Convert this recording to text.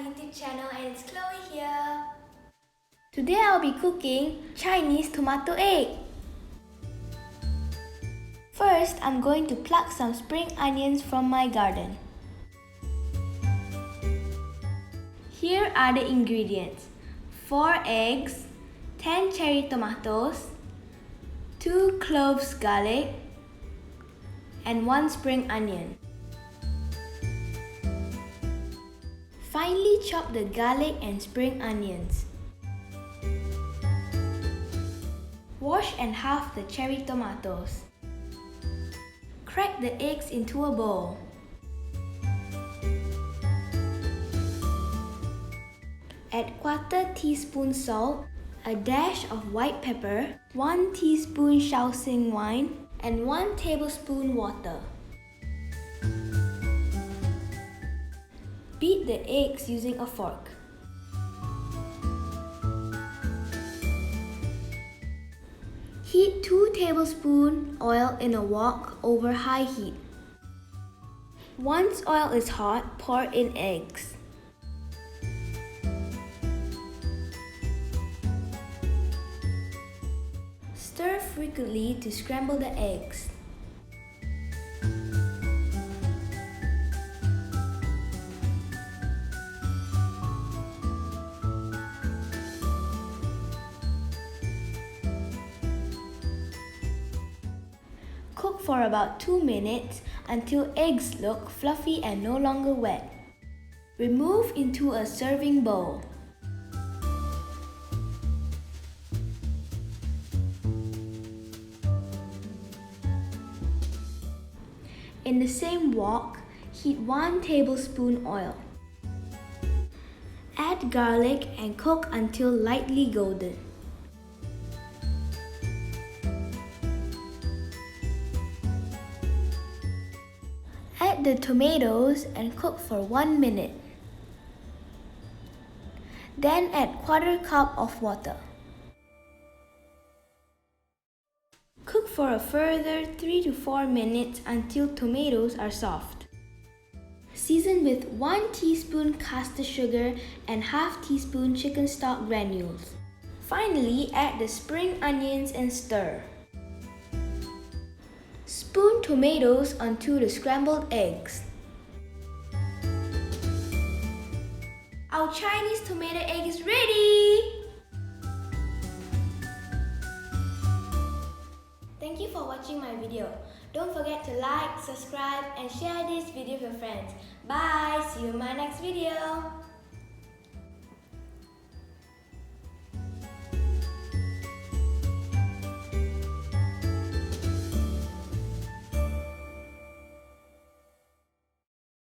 YouTube channel, and it's Chloe here. Today I'll be cooking Chinese tomato egg. First, I'm going to pluck some spring onions from my garden. Here are the ingredients: 4 eggs, 10 cherry tomatoes, 2 cloves garlic, and 1 spring onion. Finely chop the garlic and spring onions. Wash and halve the cherry tomatoes. Crack the eggs into a bowl. Add 1/4 teaspoon salt, a dash of white pepper, 1 teaspoon Shaoxing wine, and 1 tablespoon water. Beat the eggs using a fork. Heat 2 tablespoons oil in a wok over high heat. Once oil is hot, pour in eggs. Stir frequently to scramble the eggs. Cook for about 2 minutes until eggs look fluffy and no longer wet. Remove into a serving bowl. In the same wok, heat 1 tablespoon oil. Add garlic and cook until lightly golden. Add the tomatoes and cook for 1 minute. Then add 1/4 cup of water. Cook for a further 3 to 4 minutes until tomatoes are soft. Season with 1 teaspoon caster sugar and ½ teaspoon chicken stock granules. Finally, add the spring onions and stir. Spoon tomatoes onto the scrambled eggs. Our Chinese tomato egg is ready! Thank you for watching my video. Don't forget to like, subscribe, and share this video with your friends. Bye! See you in my next video!